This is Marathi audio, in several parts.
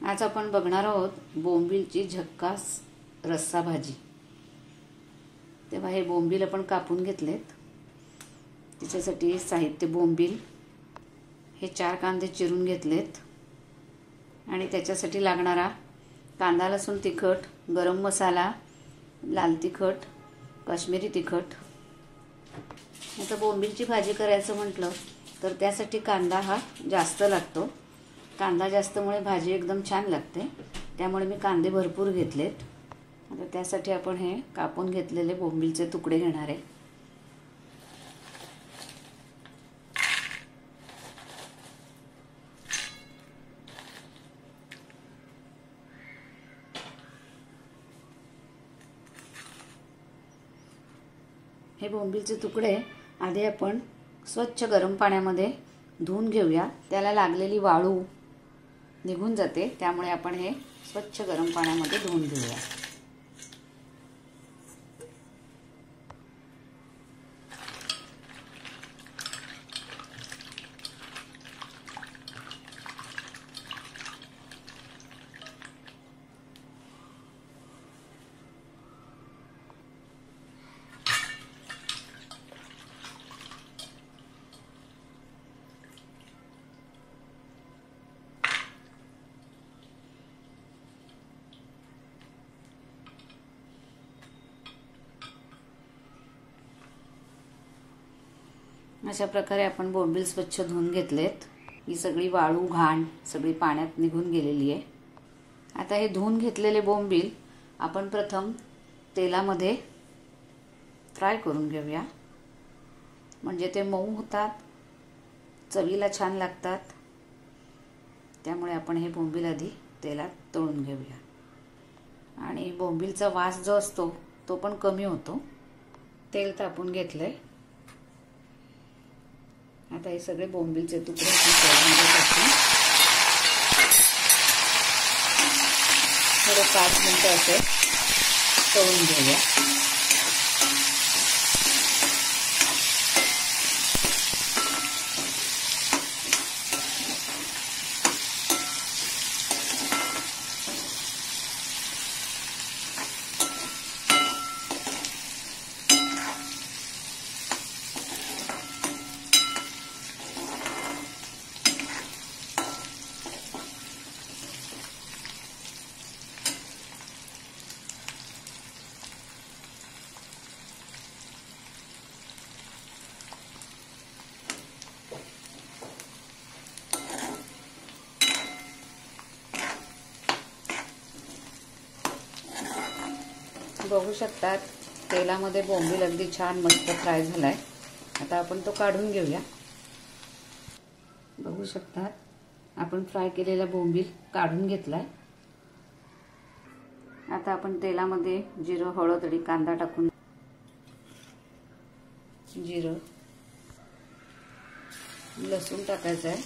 आज आपण बघणार आहोत बोंबीलची झक्कास रस्सा भाजी। तेव्हा हे बोंबील आपण कापून घेतलेत। त्याच्यासाठी साहित्य बोंबील, हे 4 कांदे चिरून घेतलेत आणि त्याच्यासाठी लागणारा कांदा, लसूण, तिखट, गरम मसाला, लाल तिखट, काश्मीरी तिखट। आता बोंबीलची भाजी करायचं म्हटलं तर त्यासाठी कांदा हा जास्त लागतो। कांदा जास्तमुळे भाजी एकदम छान लागते, त्यामुळे मी कांदे भरपूर घेतलेत। आता त्यासाठी आपण हे कापून घेतलेले बोंबीलचे तुकडे घेणार आहे। हे बोंबीलचे तुकडे आधी आपण स्वच्छ गरम पाण्यामध्ये धुवून घेऊया। त्याला लागलेली वाळू निघून जाते, त्यामुळे आपण हे स्वच्छ गरम पाण्यामध्ये धुवून घेऊया। अशा प्रकारे आपण बोंबील स्वच्छ धुवून घेतलेत। ही सगळी वाळू घाण सगळी पाण्यात निघून गेलेली आहे। आता हे धुवून घेतलेले बोंबील आपण प्रथम तेलामध्ये फ्राय करून घेऊया, म्हणजे ते मऊ होतात, चवीला छान लागतात। त्यामुळे आपण हे बोंबील आधी तेलात तळून घेऊया आणि बोंबीलचा वास जो असतो तो पण कमी होतो। तेल तापून घेतलंय। आता हे सगळे बोंबीलचे तुकडे आपण टाकून थोडे 5 मिनिटं असे तळून घेऊया। बघू शकतात तेलामध्ये बोंबील अगदी छान मस्त फ्राय झालाय। आता आपण तो काढून घेऊया। बघू शकतात आपण फ्राय केलेला बोंबील काढून घेतलाय। आता आपण तेलामध्ये जिरं, हळद आणि कांदा टाकून जिरं, लसूण टाकायचं आहे,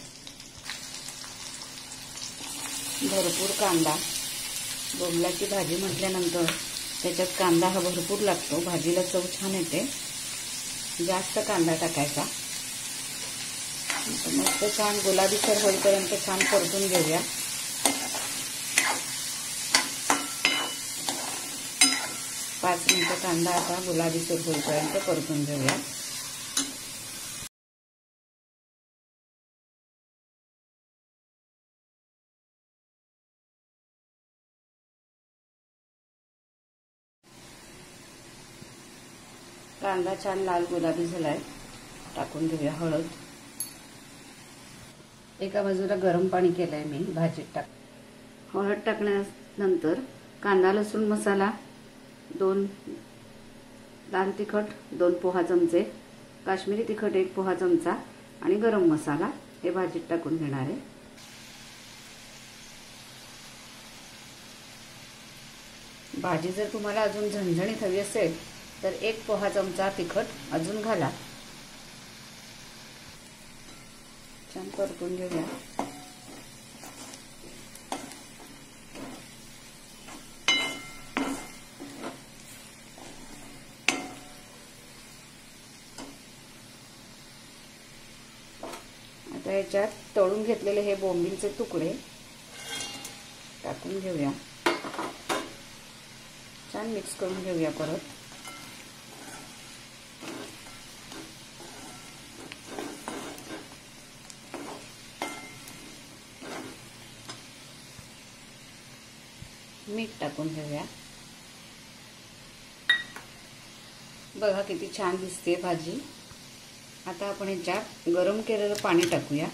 भरपूर कांदा। बोंबलाची भाजी म्हटल्यानंतर त्याच्यात कांदा हा भरपूर लागतो, भाजीला चव छान येते। जास्त कांदा टाकायचा। मस्त छान गुलाबीसर होईपर्यंत छान परतून घेऊया। पाच मिनिटं कांदा आता गुलाबीसर होईपर्यंत परतून घेऊया। कांदा छान लाल गुलाबी झालाय, टाकून घेऊया हळद। एका बाजूला गरम पाणी केलंय मी भाजीत टाक। हळद टाकल्यानंतर कांदा, लसूण मसाला, 2 लाल तिखट, 2 पोहा चमचे, काश्मीरी तिखट 1 पोहा चमचा आणि गरम मसाला हे भाजीत टाकून घेणार आहे। भाजी जर तुम्हाला अजून झणझणीत हवी असेल तर 1 पोहा चमचा तिखट अजून घाला। छान परतून घेऊया। आता याच्यात तळून घेतलेले हे बोंबीलचे तुकडे टाकून घेऊया. छान मिक्स करून घेऊया परत. मीठ टाकून घेऊया. बघा किती छान दिसते भाजी. आता आपण ह्याच्यात गरम केलेलं पाणी टाकूया.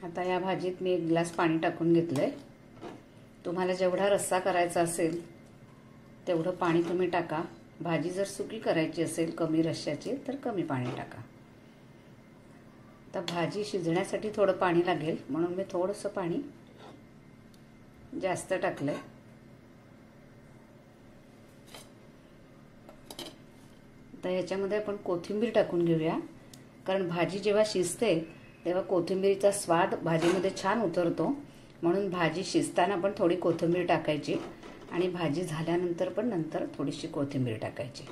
आता या भाजीत मी 1 ग्लास पाणी टाकून घेतलंय. तुम्हाला जेवढा रस्सा करायचा असेल तेवढं पाणी तुम्ही टाका. भाजी जर सुकी करायची असेल कमी रश्श्याची तर कमी पाणी टाका. आता भाजी शिजण्यासाठी थोडं पाणी लागेल म्हणून मी थोडंसं पाणी जास्त टाकलंय. आता ह्याच्यामध्ये आपण कोथिंबीर टाकून घेऊया. कारण भाजी जेव्हा शिजते तेव्हा कोथिंबीरीचा स्वाद भाजीमध्ये छान उतरतो. म्हणून भाजी शिजताना पण थोडी कोथिंबीर टाकायची आणि भाजी झाल्यानंतर पण नंतर थोडीशी कोथिंबीर टाकायची.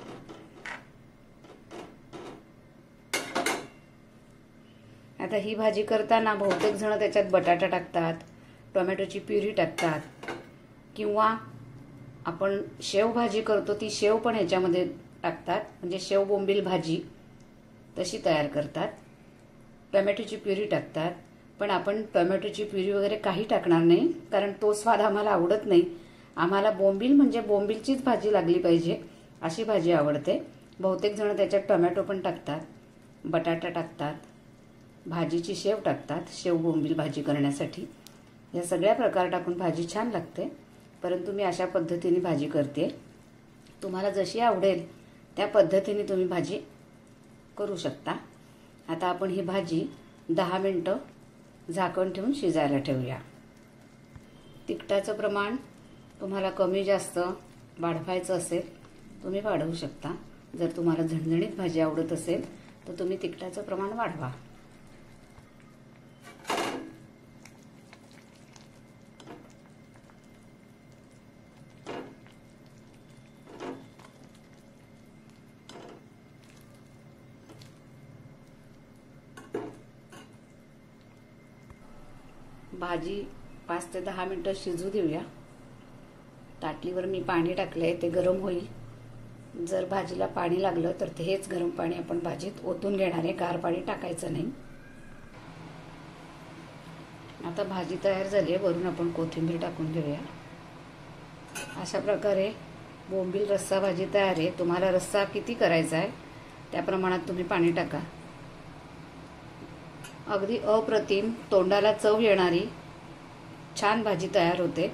आता ही भाजी करताना बहुतेक जण त्याच्यात बटाटा टाकतात, टोमॅटोची प्युरी टाकतात किंवा आपण शेव भाजी करतो ती शेव पण ह्याच्यामध्ये टाकतात. म्हणजे शेव बोंबील भाजी तशी तयार करतात. टोमॅटोची प्युरी टाकतात. पण आपण टोमॅटोची प्युरी वगैरे काही टाकणार नाही कारण तो स्वाद आम्हाला आवडत नाही. आम्हाला बोंबील म्हणजे बोंबीलचीच भाजी लागली पाहिजे अशी भाजी आवडते. बहुतेक जण त्याच्यात टोमॅटो पण टाकतात, बटाटा टाकतात, भाजीची शेव टाकतात. शेव बोंबील भाजी करण्यासाठी या सगळ्या प्रकार टाकून भाजी छान लागते. परंतु मी अशा पद्धतीने भाजी करते. तुम्हाला जशी आवडेल त्या पद्धतीने तुम्ही भाजी करू शकता. आता आपण ही भाजी 10 मिनिटं झाकण ठेवून शिजायला ठेवूया. तिखटाचं प्रमाण तुम्हाला कमी जास्त वाढवायचं असेल तुम्ही वाढवू शकता. जर तुम्हाला झणझणीत भाजी आवडत असेल तर तुम्ही तिखटाचं प्रमाण वाढवा. भाजी 5 ते 10 मिनिटं शिजू देऊया. ताटलीवर मी पाणी टाकलंय, ते गरम होईल. जर भाजीला पाणी लागलं तर ते हेच गरम पाणी आपण भाजीत ओतून घेणार आहे. गार पाणी टाकायचं नाही. आता भाजी तयार झाली आहे. वरून आपण कोथिंबीर टाकून घेऊया. अशा प्रकारे बोंबील रस्सा भाजी तयार आहे. तुम्हाला रस्सा किती करायचा आहे त्या प्रमाणात तुम्ही पाणी टाका. अगदी अप्रतिम तोंडाला चव येणारी छान भाजी तयार होते.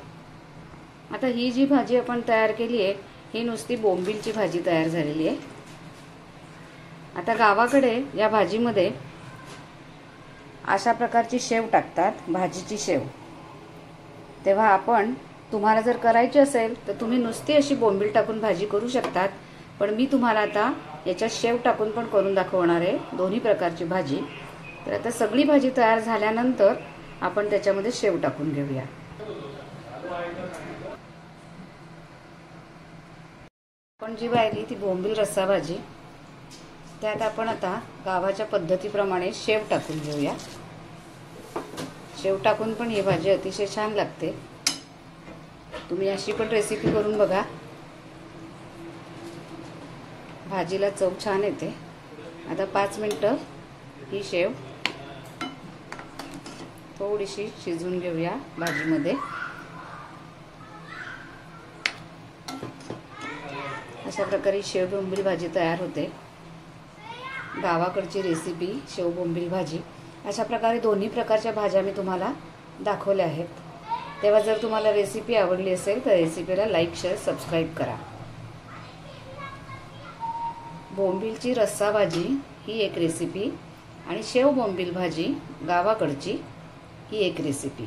आता ही जी भाजी आपण तयार केली आहे ही नुसती बोंबीलची भाजी तयार झालेली आहे. आता गावाकडे या भाजीमध्ये अशा प्रकारची शेव टाकतात, भाजीची शेव. तेव्हा आपण तुम्हाला जर करायची असेल तर तुम्ही नुसती अशी बोंबील टाकून भाजी करू शकतात. पण मी तुम्हाला आता याच्यात शेव टाकून पण करून दाखवणार आहे, दोन्ही प्रकारची भाजी. तर आता सगळी भाजी तयार झाल्यानंतर आपण त्याच्यामध्ये शेव टाकून घेऊया. आपण जी पाहिली ती बोंबील रस्सा भाजी, त्यात आपण आता गावाच्या पद्धतीप्रमाणे शेव टाकून घेऊया. शेव टाकून पण ही भाजी अतिशय छान लागते. तुम्ही अशी पण रेसिपी करून बघा, भाजीला चव छान येते. आता 5 मिनिटं ही शेव थोडीशी शिजवून घेऊया भाजीमध्ये. अशा प्रकारे शेव बोंबील भाजी तयार होते. गावाकडची रेसिपी शेव बोंबील भाजी. अशा प्रकारे दोन्ही प्रकारच्या भाज्या मी तुम्हाला दाखवल्या आहेत. तेव्हा जर तुम्हाला रेसिपी आवडली असेल तर रेसिपीला लाईक, शेअर, सबस्क्राईब करा. बोंबीलची रस्सा भाजी ही एक रेसिपी आणि शेव बोंबील भाजी गावाकडची ही एक रेसिपी.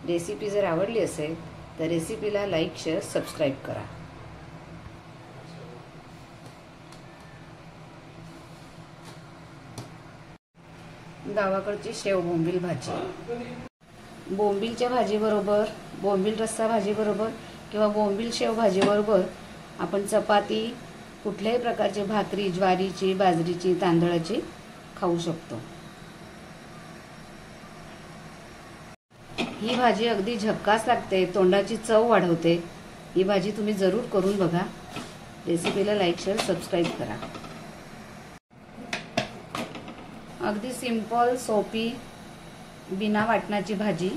रेसिपी जर आवडली असेल तर रेसिपीला लाईक, शेअर, सबस्क्राईब करा. गावाकडची शेव बोंबील भाजी. बोंबीलच्या भाजीबरोबर, बोंबील रस्सा भाजीबरोबर किंवा बोंबील शेव भाजीबरोबर आपण चपाती, कुठल्याही प्रकारची भाकरी, ज्वारीची, बाजरीची, तांदळाची खाऊ शकतो. ही भाजी अगदी झक्कास लागते, तोंडाची चव वाढवते. ही भाजी तुम्ही जरूर करून बघा. रेसिपीला लाईक, शेअर, सबस्क्राईब करा. अगदी सिंपल, सोपी, बिना वाटणाची भाजी.